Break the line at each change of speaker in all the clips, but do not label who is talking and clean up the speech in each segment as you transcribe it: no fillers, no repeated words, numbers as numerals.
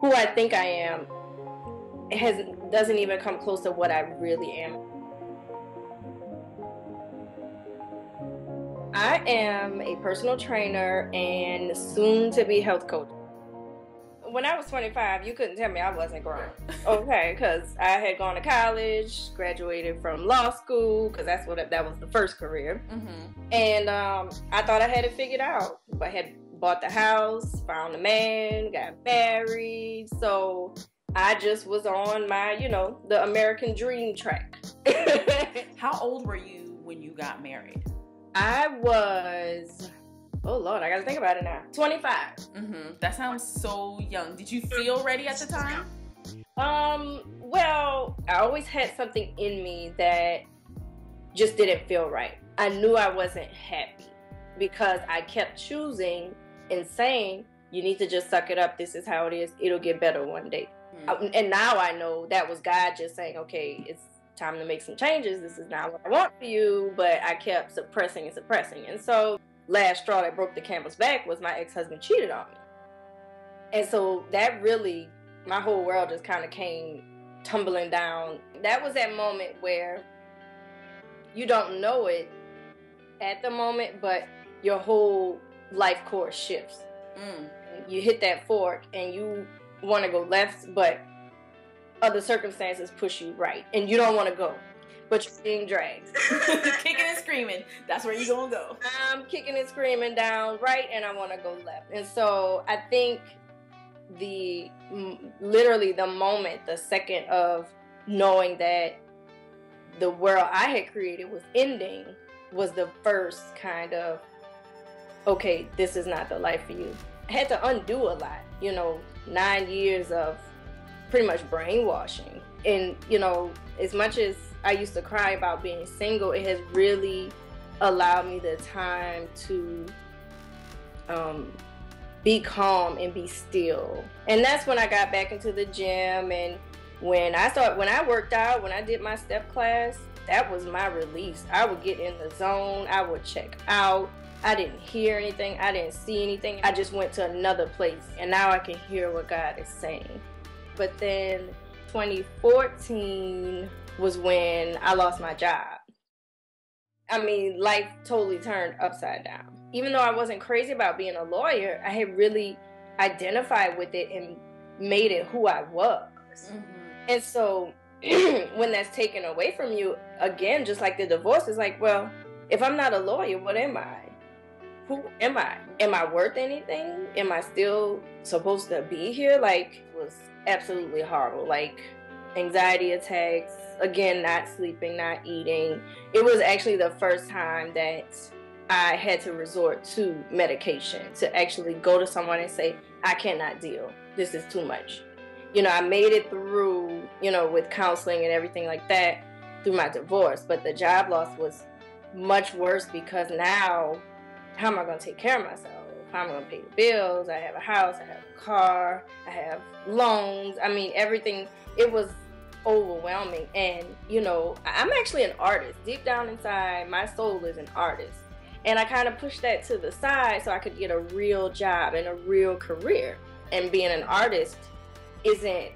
who I think I am doesn't even come close to what I really am. I am a personal trainer and soon to be health coach. When I was 25, you couldn't tell me I wasn't grown. Okay, because I had gone to college, graduated from law school, because that was the first career. And I thought I had it figured out. I had bought the house, found a man, got married. So I just was on my, the American dream track.
How old were you when you got married?
I was, oh Lord, I gotta think about it now. 25.
That sounds so young. Did you feel ready at the time?
Well, I always had something in me that just didn't feel right. I knew I wasn't happy because I kept choosing and saying, you need to just suck it up. This is how it is. It'll get better one day. And now I know that was God just saying, okay, it's time to make some changes. This is not what I want for you. But I kept suppressing and suppressing. And so last straw that broke the camel's back was my ex-husband cheated on me. And so that really, my whole world just kind of came tumbling down. That was that moment where you don't know it at the moment, but your whole life course shifts. You hit that fork and you want to go left, but other circumstances push you right, and you don't want to go, but you're being dragged.
Kicking and screaming. That's where you're going to go.
I'm kicking and screaming down right, and I want to go left. And so I think literally the moment, the second of knowing that the world I had created was ending was the first kind of, okay, this is not the life for you. I had to undo a lot, 9 years of pretty much brainwashing. And, as much as I used to cry about being single, it has really allowed me the time to be calm and be still. And that's when I got back into the gym. And when I worked out, when I did my step class, that was my release. I would get in the zone. I would check out. I didn't hear anything. I didn't see anything. I just went to another place. And now I can hear what God is saying. But then 2014 was when I lost my job. I mean, life totally turned upside down. Even though I wasn't crazy about being a lawyer, I had really identified with it and made it who I was. And so when that's taken away from you, again, just like the divorce, is like, well, if I'm not a lawyer, what am I? Who am I? Am I worth anything? Am I still supposed to be here? Like, it was absolutely horrible. Like, anxiety attacks, again, not sleeping, not eating. It was actually the first time that I had to resort to medication, to actually go to someone and say, I cannot deal. This is too much. I made it through, with counseling and everything like that through my divorce. But the job loss was much worse because now, how am I going to take care of myself? How am I going to pay the bills? I have a house, I have a car, I have loans. I mean, everything. It was overwhelming. And, I'm actually an artist. Deep down inside, my soul is an artist. And I kind of pushed that to the side so I could get a real job and a real career. And being an artist isn't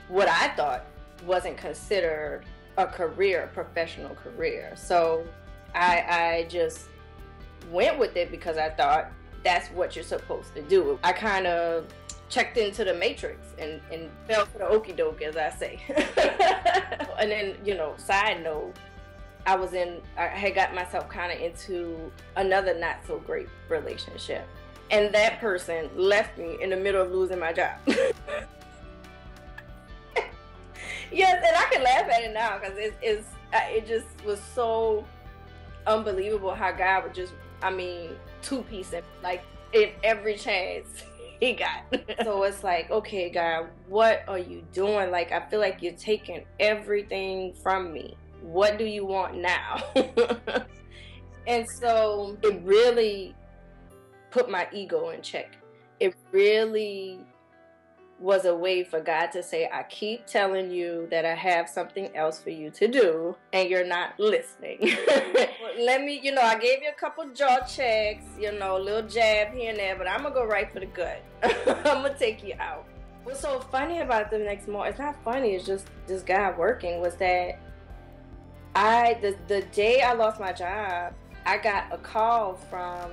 what I thought wasn't considered a career, a professional career. So I just went with it because I thought that's what you're supposed to do. I kind of checked into the matrix and fell for the okie doke, as I say. And then, side note, I had got myself kind of into another not so great relationship. And that person left me in the middle of losing my job. Yes, and I can laugh at it now because it just was so unbelievable how God would just, two-piece it, like, in every chance he got. So it's like, okay, God, what are you doing? Like, I feel like you're taking everything from me. What do you want now? And so it really put my ego in check. It really was a way for God to say, I keep telling you that I have something else for you to do, and you're not listening. Let me, I gave you a couple jaw checks, a little jab here and there, but I'm going to go right for the gut. I'm going to take you out. What's so funny about the next morning, it's not funny, it's just this guy working, was that the day I lost my job, I got a call from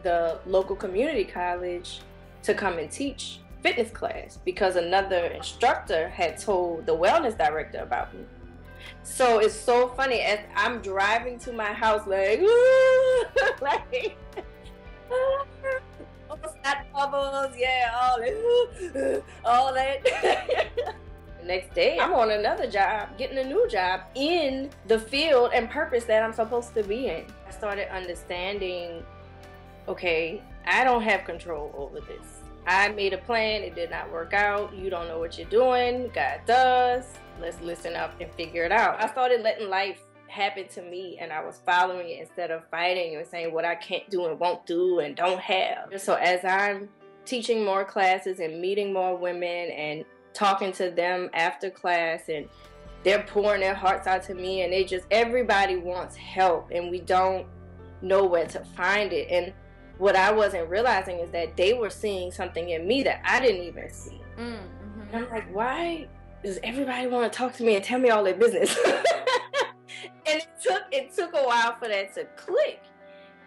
the local community college to come and teach fitness class because another instructor had told the wellness director about me. So it's so funny as I'm driving to my house like, like snot bubbles, yeah, all that. The next day, I'm on another job, getting a new job in the field and purpose that I'm supposed to be in. I started understanding, okay, I don't have control over this. I made a plan, it did not work out. You don't know what you're doing, God does. Let's listen up and figure it out. I started letting life happen to me, and I was following it instead of fighting and saying what I can't do and won't do and don't have. So as I'm teaching more classes and meeting more women and talking to them after class, and they're pouring their hearts out to me, and everybody wants help, and we don't know where to find it. And what I wasn't realizing is that they were seeing something in me that I didn't even see. Mm-hmm. And I'm like, why does everybody want to talk to me and tell me all their business? And it took a while for that to click.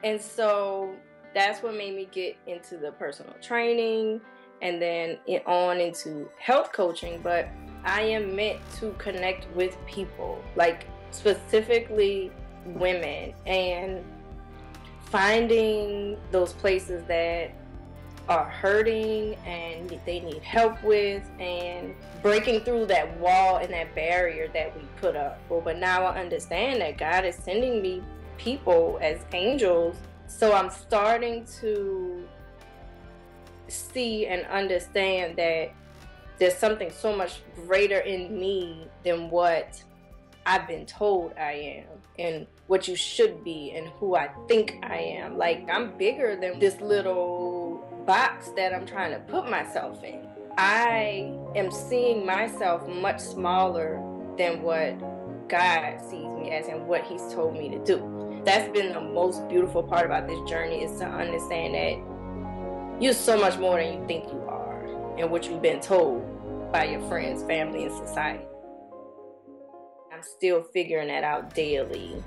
And so that's what made me get into the personal training and then on into health coaching. But I am meant to connect with people, like specifically women, and finding those places that are hurting and they need help with, and breaking through that wall and that barrier that we put up. But now I understand that God is sending me people as angels. So I'm starting to see and understand that there's something so much greater in me than what I've been told I am, and what you should be, and who I think I am. Like, I'm bigger than this little box that I'm trying to put myself in. I am seeing myself much smaller than what God sees me as and what He's told me to do. That's been the most beautiful part about this journey, is to understand that you're so much more than you think you are and what you've been told by your friends, family, and society. I'm still figuring that out daily.